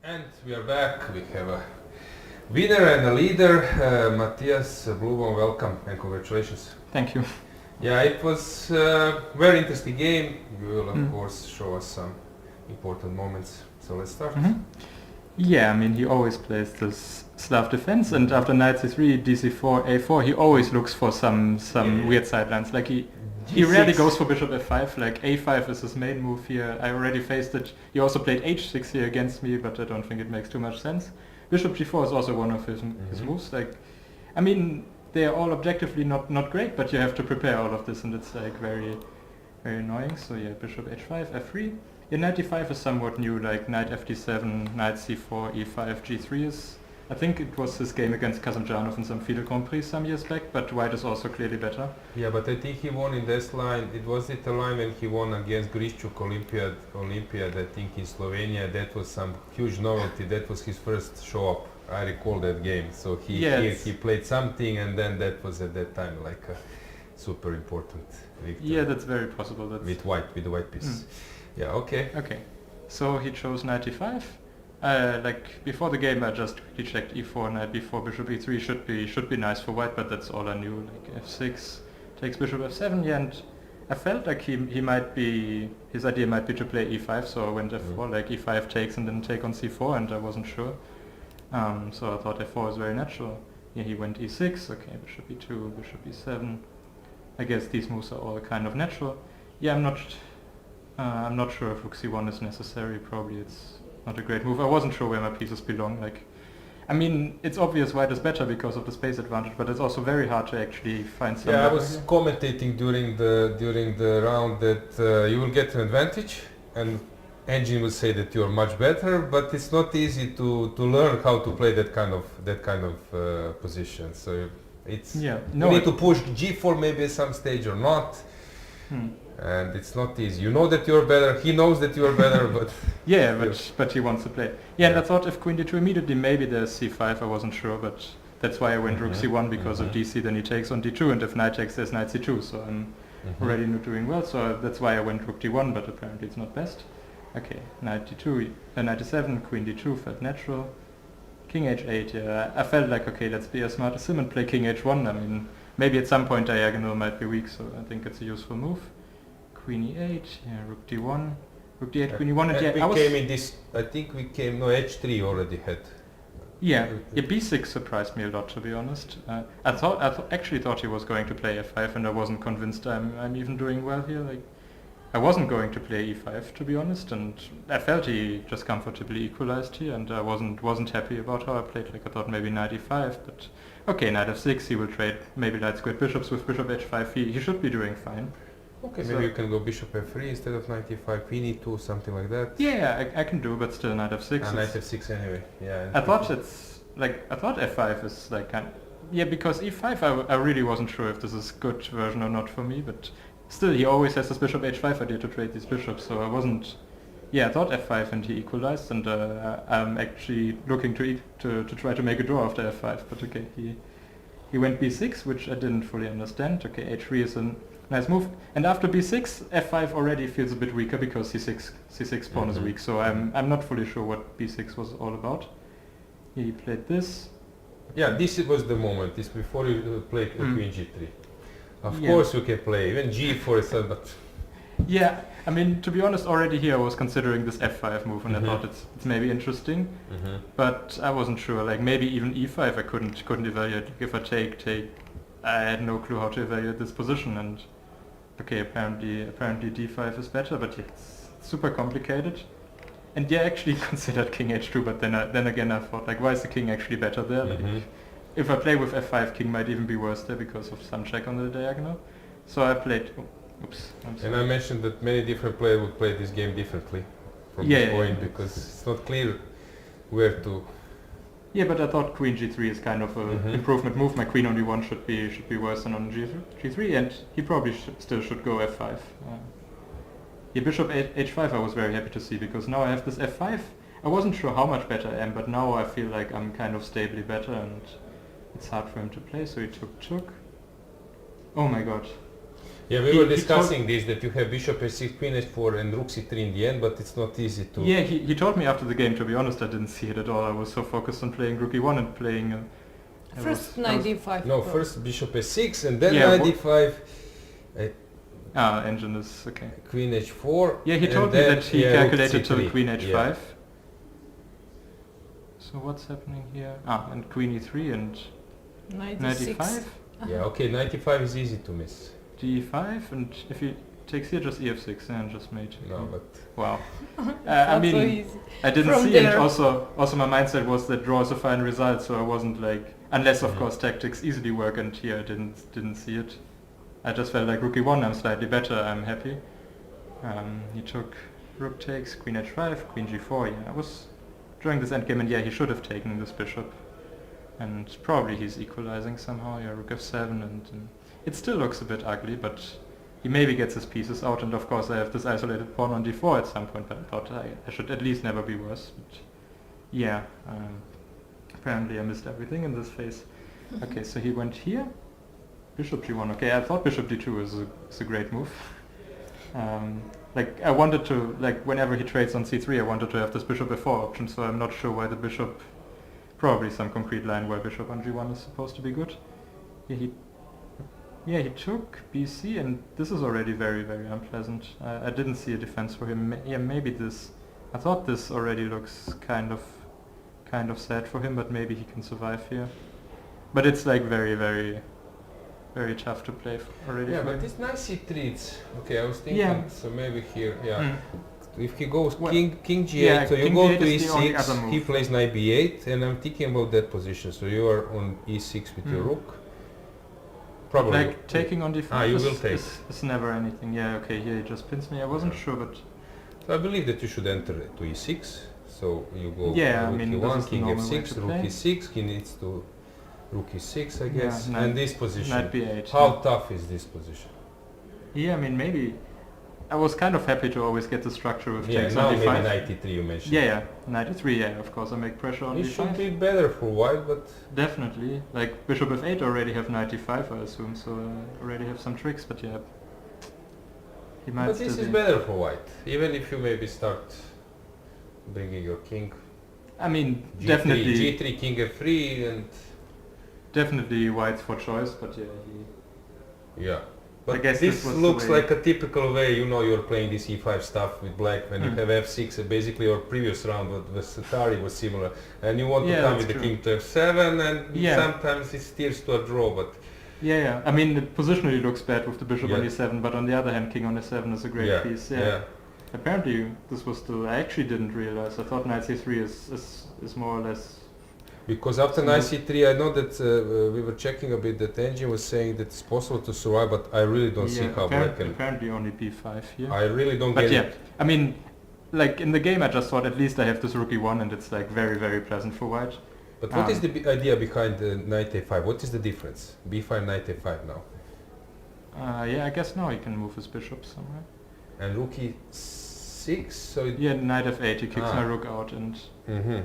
And we are back. We have a winner and a leader, Matthias Bluebaum. Welcome and congratulations. Thank you. Yeah, it was a very interesting game. You will, of course, show us some important moments. So let's start. Yeah, I mean, he always plays this Slav defense, and after knight c3, dc4, a4, he always looks for some weird sidelines. Like he rarely goes for bishop f5. Like a5 is his main move here. I already faced it. He also played h6 here against me, but I don't think it makes too much sense. Bishop g4 is also one of his moves. Like, I mean, they are all objectively not great, but you have to prepare all of this, and it's like very annoying. So yeah, bishop h5, f3. Yeah, knight d5 is somewhat new, like knight fd7, knight c4, e5, g3 is... I think it was his game against Kazanjanov in some FIDE Grand Prix some years back, but white is also clearly better. Yeah, but I think he won in this line. It was a line when he won against Griščuk Olympiad, I think in Slovenia. That was some huge novelty. That was his first show up. I recall that game. So he played something, and then that was at that time like a super important victory. Yeah, that's very possible. With the white piece. Yeah, okay. Okay, so he chose knight d5. Like before the game, I just checked e4, knight b4, bishop e3 should be nice for white, but that's all I knew. Like f6 takes bishop f7, yeah, and I felt like his idea might be to play e5, so I went f4, like e5 takes and then take on c4, and I wasn't sure. So I thought f4 is very natural. Yeah, he went e6, okay, bishop e2, bishop e7. I guess these moves are all kind of natural. Yeah, I'm not sure if rook c1 is necessary. Probably it's not a great move. I wasn't sure where my pieces belong. Like, I mean, it's obvious white is better because of the space advantage, but it's also very hard to actually find some. Yeah, I was commentating during the round that you will get an advantage, and engine will say that you are much better, but it's not easy to learn how to play that kind of position. So it's you need to push g4 maybe at some stage or not. And it's not easy. You know that you're better. He knows that you're better, but yeah, but he wants to play. Yeah, and I thought if queen d2 immediately, maybe there's c5. I wasn't sure, but that's why I went rook c1 because of dc. Then he takes on d2, and if knight takes, there's knight c2. So I'm already not doing well. So that's why I went rook d1, but apparently it's not best. Okay, knight d2, knight d7, queen d2 felt natural. King h8. Yeah, I felt like okay, let's be as smart as him and play king h1. I mean, maybe at some point diagonal might be weak, so I think it's a useful move. Queen e8, yeah, rook d1, rook d8, queen e1, and yeah, I think we came, no, h3 already had. Yeah, b6 surprised me a lot, to be honest. I actually thought he was going to play f5, and I wasn't convinced I'm even doing well here. Like, I wasn't going to play e5, to be honest, and I felt he just comfortably equalized here, and I wasn't happy about how I played. Like, I thought maybe knight e5, but okay, knight f6, he will trade maybe light squared bishops with bishop h5, he should be doing fine. Okay, so maybe you can go bishop f3 instead of knight e5, queen e2, something like that. Yeah, I can do, but still knight f6. Knight f6 anyway. Yeah. I thought f5 is like yeah, because e5 I really wasn't sure if this is good version or not for me, but still he always has this bishop h5 idea to trade these bishops, so I wasn't. Yeah, I thought f5 and he equalized, and I'm actually looking to try to make a draw after f5, but okay, he went b6, which I didn't fully understand. Okay, h3 is a nice move, and after b6, f5 already feels a bit weaker because c6 pawn is weak. So I'm not fully sure what b6 was all about. He played this. Yeah, this was the moment. This before you played queen g3. Of course you can play even g4 itself, but yeah, I mean, to be honest, already here I was considering this f5 move, and I thought it's maybe interesting, but I wasn't sure. Like maybe even e5 I couldn't evaluate. If I take, I had no clue how to evaluate this position, and okay, apparently d5 is better, but yeah, it's super complicated. And yeah, I actually considered king h2, but then again I thought, like, why is the king actually better there? Like, if I play with f5, king might even be worse there because of some check on the diagonal. So I played. Oops. And I mentioned that many different players would play this game differently from this point because it's not clear where to. Yeah, but I thought queen g3 is kind of an improvement move. My queen on e1 should be worse than on g3, and he probably still should go f5. Yeah, bishop h5 I was very happy to see, because now I have this f5. I wasn't sure how much better I am, but now I feel like I'm kind of stably better, and it's hard for him to play, so he took. Oh my god. Yeah, we He- were he discussing this, that you have bishop h6, queen h4 and rook c3 in the end, but it's not easy to... Yeah, he told me after the game, to be honest, I didn't see it at all. I was so focused on playing rook e1 and playing... First knight d5. No, probably. first bishop h6 and then Yeah, knight d5, engine is okay. queen h4. Yeah, he and told me then, that he yeah, rook calculated to c3. queen h5. Yeah. So what's happening here? And queen e3 and Knight knight d6. e5, Yeah, okay, knight e5 is easy to miss. d5, and if he takes here, just ef6 and just mate. No, but... Wow. It's I not so mean, easy. I didn't From see there. it. Also my mindset was that draw is a fine result, so I wasn't like, unless of Mhm. course tactics easily work, and here I didn't see it. I just felt like rook e1, I'm slightly better, I'm happy. He took rook takes, queen h5, queen g4. Yeah, I was during this endgame, and yeah, he should have taken this bishop, and probably he's equalizing somehow. Yeah, rook f7, and it still looks a bit ugly, but he maybe gets his pieces out, and of course I have this isolated pawn on d4 at some point, but I thought I should at least never be worse. But yeah, apparently I missed everything in this phase. Okay, so he went here, bishop g1. Okay, I thought bishop d2 is a great move. Like I wanted to, like whenever he trades on c3, I wanted to have this bishop f4 option, so I'm not sure why the bishop, probably some concrete line where bishop on g1 is supposed to be good. Yeah, he took bc, and this is already very, very unpleasant. I didn't see a defense for him. Yeah, maybe this. I thought this already looks kind of sad for him, but maybe he can survive here. But it's like very, very, very tough to play already. Yeah, for but him. this knight c3, it's... Okay, I was thinking, Yeah. so maybe here, yeah. Mm. If he goes Well, king g8, yeah, so you king go g8 to is the only other e6, he move. plays knight b8, and I'm thinking about that position. So you are on e6 with your Mm. rook. Probably. Like taking on d5 you is, will take. is never anything. Yeah, okay, here he just pins me. I wasn't Yeah. sure, but So I believe that you should enter to e6. So you go Yeah, I rook mean, this e1, is the king normal way f6, to rook play. e6, he needs to rook e6, I Yeah, guess. knight- and this position. knight b8. How tough is this position? Yeah, I mean maybe. I was kind of happy to always get the structure with Yeah, takes now on maybe d5. knight e3 you mentioned. Yeah, knight e3. Yeah, of course I make pressure on It d5. should be better for white, but Definitely. Like bishop f8 already have knight d5, I assume, so already have some tricks. But yeah, he might but still this is be. better for white. Even if you maybe start bringing your king. I mean, G3, definitely, G3, king f3, and definitely white's for choice. But yeah, yeah. But guess this this was the looks way- like a typical way, you know, you're playing this e5 stuff with black when you Mm. have f6. Basically, your previous round with Satari was similar, and you want to Yeah, come that's with the true. king to f7, and Yeah. sometimes it steers to a draw. But yeah. I mean, it positionally looks bad with the bishop on Yeah. e7, but on the other hand, king on e7 is a great yeah, piece. yeah. Apparently, this was still. I actually didn't realize. I thought knight c3 is more or less. Because after So knight most- c3, I know that we were checking a bit that engine was saying that it's possible to survive, but I really don't see how black can. apparently only b5 here. I really don't But get yeah, it. I mean, like in the game, I just thought at least I have this rook e1, and it's like very, very pleasant for white. But what is the idea behind knight a5? What is the difference? b5, knight a5 now. Yeah, I guess now he can move his bishop somewhere. And rook e6, so it... Yeah, knight f8, he kicks Ah. my rook out, and Mm-hmm.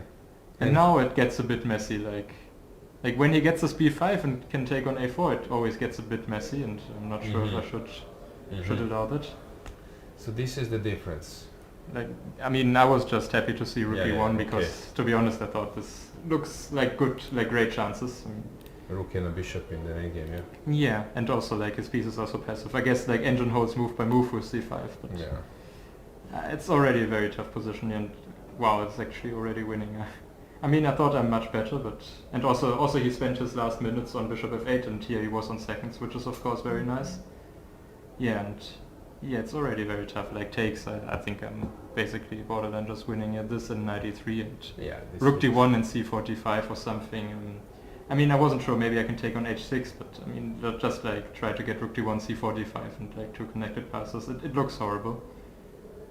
and now it gets a bit messy. Like when he gets this b5 and can take on a4, it always gets a bit messy, and I'm not sure if I should allow that. So this is the difference. Like, I mean, I was just happy to see rook Yeah, e1 yeah, because, okay. to be honest, I thought this looks like good, like great chances. I mean, Rook and a bishop in the endgame, yeah. yeah, and also like his pieces are so passive. I guess like engine holds move by move with c5, but Yeah. it's already a very tough position, and wow, it's actually already winning. I mean, I thought I'm much better, but and also he spent his last minutes on bishop f8, and here he was on seconds, which is of course very nice. Yeah, and yeah, it's already very tough. Like takes, I think I'm basically borderline just winning at this and knight e3 and Yeah. This rook is- d1 and c4 d5 or something. I mean, I wasn't sure. Maybe I can take on h6, but I mean, just like try to get rook d1, c4 d5, and like two connected passes. It looks horrible.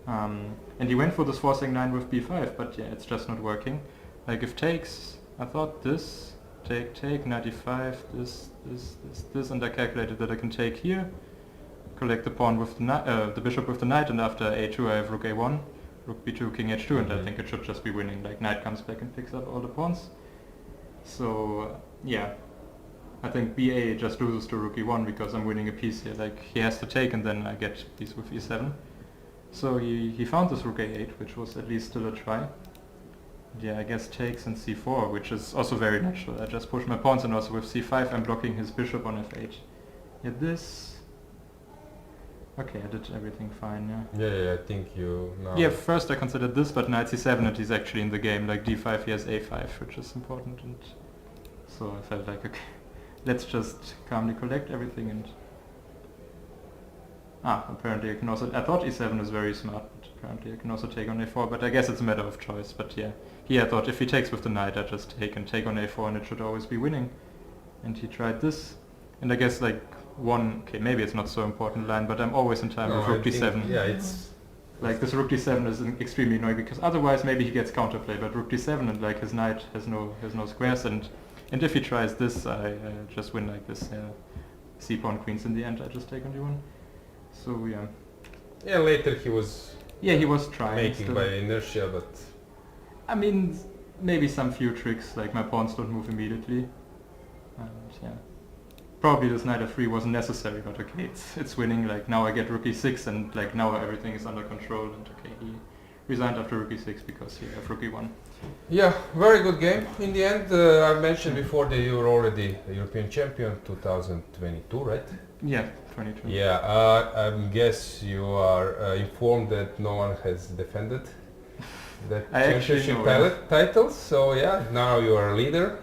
And he went for this forcing 9 with b5, but yeah, it's just not working. Like if takes, I thought this, take, knight e5, this, and I calculated that I can take here, collect the pawn with the bishop with the knight, and after a2 I have rook a1, rook b2, king h2, and I Mhm. think it should just be winning. Like knight comes back and picks up all the pawns. So yeah, I think BA just loses to rook e1 because I'm winning a piece here. Like he has to take and then I get piece with e7. So he found this rook a8, which was at least still a try. Yeah, I guess takes and c4, which is also very natural. I just push my pawns and also with c5 I'm blocking his bishop on f8. Yeah, this... Okay, I did everything fine, yeah. Yeah, I think you now... Yeah, first I considered this, but knight c7 and he's actually in the game. Like d5 he has a5, which is important, and so I felt like, okay, let's just calmly collect everything and... apparently I can also... I thought e7 is very smart, but apparently I can also take on a4, but I guess it's a matter of choice, but yeah. Here I thought if he takes with the knight I just take on a4 and it should always be winning. And he tried this, and I guess like okay, maybe it's not so important line, but I'm always in time with rook d7. Yeah, it's... Like this rook d7 is extremely annoying because otherwise maybe he gets counterplay, but rook d7 and like his knight has no squares, and if he tries this I just win like this. C-pawn queens in the end, I just take on d1. So yeah. Yeah, later he was... Yeah, he was trying making still. by inertia, but... I mean, maybe some few tricks, like my pawns don't move immediately. And yeah. Probably this knight f3 wasn't necessary, but okay, it's winning. Like now I get rook e6 and like now everything is under control, and okay, he resigned after rook e6 because he have rook e1. Yeah, very good game. In the end, I mentioned before that you were already a European champion 2022, right? Yeah, 22. Yeah, I guess you are informed that no one has defended that I actually championship know, titles, so yeah, now you are a leader.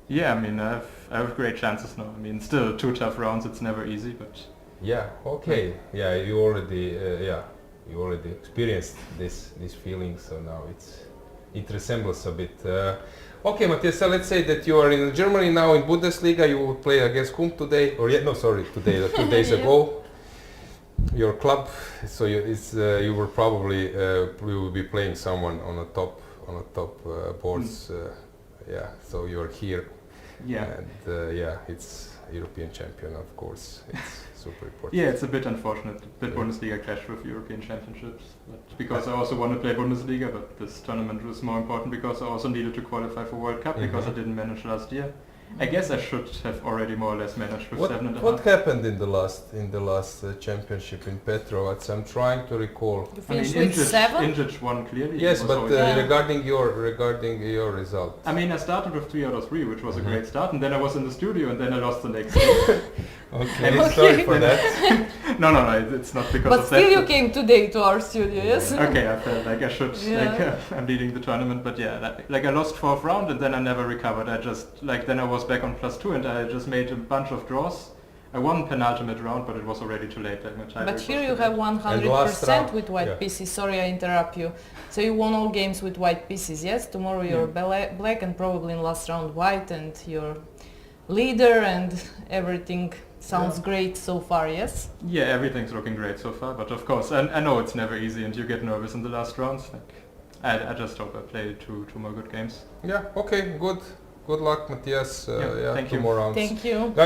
Yeah, I mean, I have great chances now. I mean, still 2 tough rounds, it's never easy, but... Yeah, okay. Yeah, you already experienced this feeling, so now it resembles a bit. Okay, Matthias, so let's say that you are in Germany now in Bundesliga. You will play against whom today? Today, 2 days ago. Your club. So you will probably you will be playing someone on a top boards. Yeah, so you are here. Yeah. And it's European champion, of course. It's super important. Yeah, it's a bit unfortunate that Bundesliga clashed with European championships. But because I also want to play Bundesliga, but this tournament was more important because I also needed to qualify for World Cup because I didn't manage last year. I guess I should have already more or less managed with 7.5. What happened in the last championship in Petrovac? I'm trying to recall. You finished with 7? Indrich won clearly. Yes, but regarding your result. I mean, I started with 3 out of 3, which was a great start, and then I was in the studio, and then I lost the next game. Okay, sorry for that. No, it's not because but of that. still you came today to our studio, yes? Okay, I felt like I should, I'm leading the tournament, but yeah, like I lost 4th round and then I never recovered. I just, then I was back on +2 and I just made a bunch of draws. I won penultimate round, but it was already too late. Like my tiebreak But here you was have too 100% with white pieces. Sorry, I interrupt you. So you won all games with white pieces, yes? Tomorrow you're black and probably in last round white, and you're leader and everything sounds great so far, yes? Yeah, everything's looking great so far, but of course, I know it's never easy and you get nervous in the last rounds. Like, I just hope I play two more good games. Yeah, okay, good luck, Matthias. Thank 2 you. more rounds. Thank you. Guys,